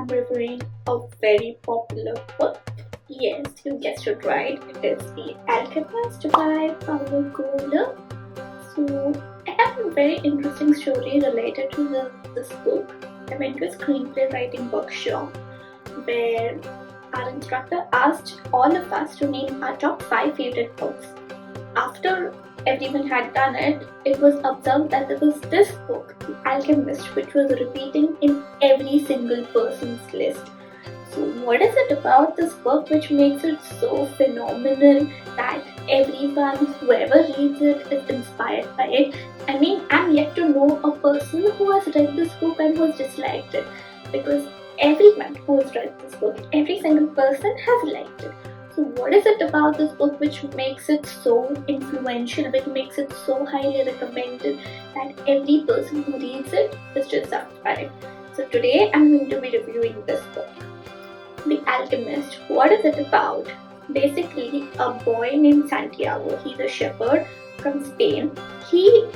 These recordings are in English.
I'm reviewing a very popular book. Yes, you guessed it right. It is The Alchemist by Paulo Coelho. So, I have a very interesting story related to this book. I went to a screenplay writing workshop where our instructor asked all of us to name our top 5 favorite books. After everyone had done it, it was observed that there was this book, The Alchemist, which was repeating in every single person's list. So, what is it about this book which makes it so phenomenal that everyone, whoever reads it, is inspired by it? I mean, I'm yet to know a person who has read this book and who has disliked it, because everyone who has read this book, every single person has liked it. So what is it about this book which makes it so influential, which makes it so highly recommended that every person who reads it is just satisfied? So today I'm going to be reviewing this book. The Alchemist. What is it about? Basically, a boy named Santiago, he's a shepherd from Spain. He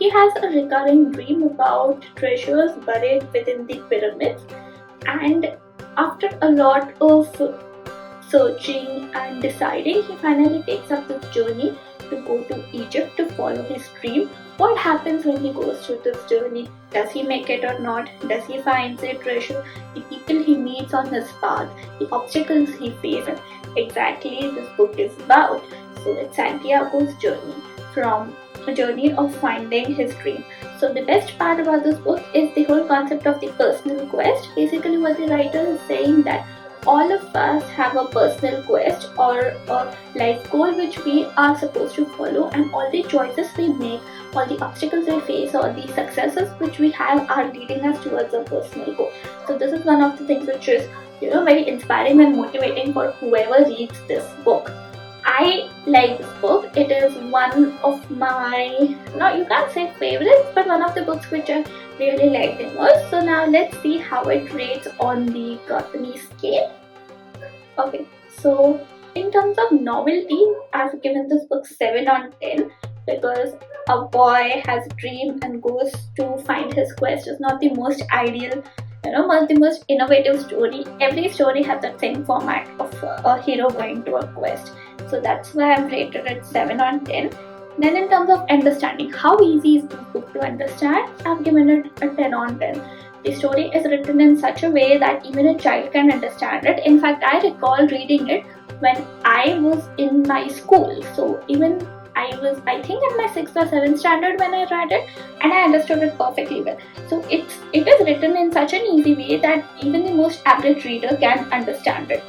has a recurring dream about treasures buried within the pyramids, and after a lot of searching and deciding, he finally takes up this journey to go to Egypt to follow his dream. What happens when he goes through this journey? Does he make it or not? Does he find the treasure? The people he meets on his path, the obstacles he faces. Exactly, this book is about. So it's Santiago's journey, from a journey of finding his dream. So the best part about this book is the whole concept of the personal quest. Basically, what the writer is saying that all of us have a personal quest or a life goal which we are supposed to follow, and all the choices we make, all the obstacles we face, or the successes which we have are leading us towards a personal goal. So this is one of the things which is very inspiring and motivating for whoever reads this book. I like this book. It is one of my, no, you can't say favorites, but one of the books which I really like the most. So now let's see how it rates on the Gautami scale. Okay, so in terms of novelty, I've given this book 7 on 10 because a boy has a dream and goes to find his quest is not the most ideal, not the most innovative story. Every story has that same format of a hero going to a quest. So that's why I've rated it 7 on 10. Then in terms of understanding, how easy is this book to understand? I've given it a 10 on 10. The story is written in such a way that even a child can understand it. In fact, I recall reading it when I was in my school. So even I was, I think, in my 6th or 7th standard when I read it, and I understood it perfectly well. So it is written in such an easy way that even the most average reader can understand it.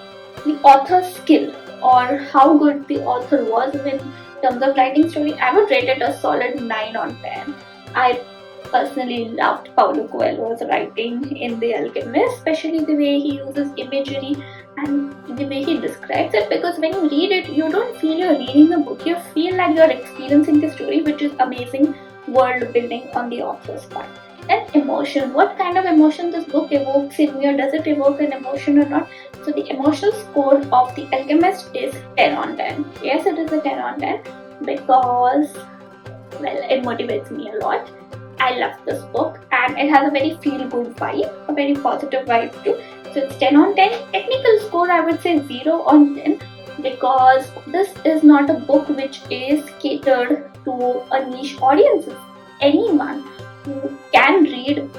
The author's skill, or how good the author was in terms of writing story, I would rate it a solid 9 on 10. I personally loved Paulo Coelho's writing in The Alchemist, especially the way he uses imagery and the way he describes it, because when you read it, you don't feel you're reading a book, you feel like you're experiencing the story, which is amazing world building on the author's part. Then emotion. What kind of emotion this book evokes in me, or does it evoke an emotion or not? So the emotional score of The Alchemist is 10 on 10. Yes, it is a 10 on 10 because, well, it motivates me a lot. I love this book and it has a very feel-good vibe, a very positive vibe too. So it's 10 on 10. Technical score, I would say 0 on 10 because this is not a book which is catered to a niche audience. Anyone who can read,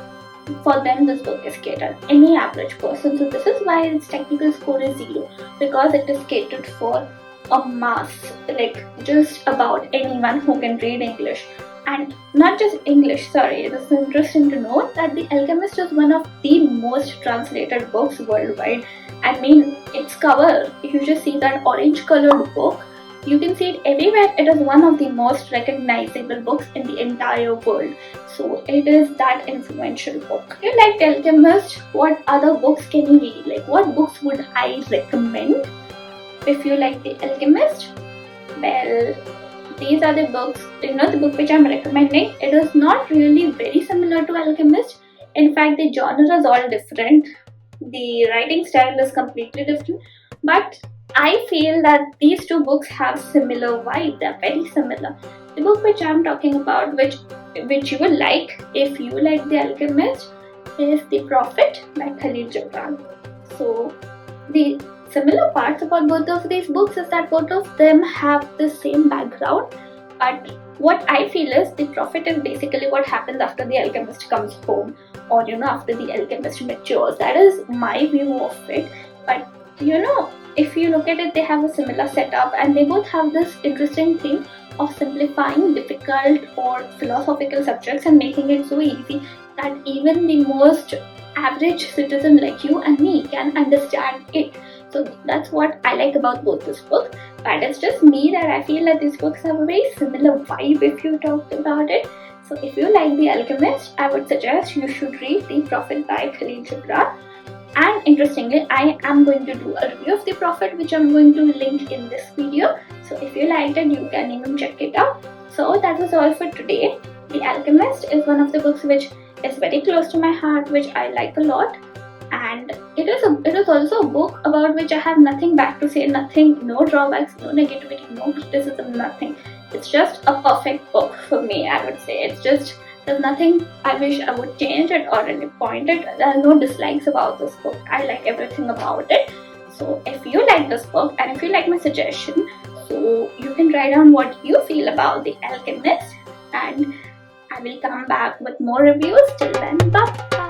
for them this book is catered. Any average person. So this is why its technical score is 0, because it is catered for a mass, like just about anyone who can read English. And not just English, sorry, it is interesting to note that The Alchemist is one of the most translated books worldwide. I mean, its cover, if you just see that orange colored book, you can see it everywhere. It is one of the most recognizable books in the entire world. So it is that influential book. If you like The Alchemist, what other books can you read? Like, what books would I recommend if you like The Alchemist? Well, these are the books, the book which I'm recommending. It is not really very similar to Alchemist. In fact, the genre is all different. The writing style is completely different. But I feel that these two books have similar vibe. They're very similar. The book which I'm talking about, which you will like if you like The Alchemist, is The Prophet by Khalil Gibran. So the similar parts about both of these books is that both of them have the same background, but what I feel is The Prophet is basically what happens after the alchemist comes home, or after the alchemist matures. That is my view of it. But if you look at it, they have a similar setup, and they both have this interesting thing of simplifying difficult or philosophical subjects and making it so easy that even the most average citizen like you and me can understand it. So that's what I like about both this book. But it's just me that I feel that these books have a very similar vibe if you talked about it. So if you like The Alchemist, I would suggest you should read The Prophet by Khalil Gibran. And interestingly, I am going to do a review of The Prophet, which I'm going to link in this video. So if you liked it, you can even check it out. So that was all for today. The Alchemist is one of the books which is very close to my heart, which I like a lot. And it is also a book about which I have nothing bad to say, nothing, no drawbacks, no negativity, no criticism, nothing. It's just a perfect book for me, I would say. It's just, there's nothing I wish I would change it or any point it. There are no dislikes about this book. I like everything about it. So if you like this book and if you like my suggestion, so you can write down what you feel about The Alchemist, and I will come back with more reviews. Till then, bye.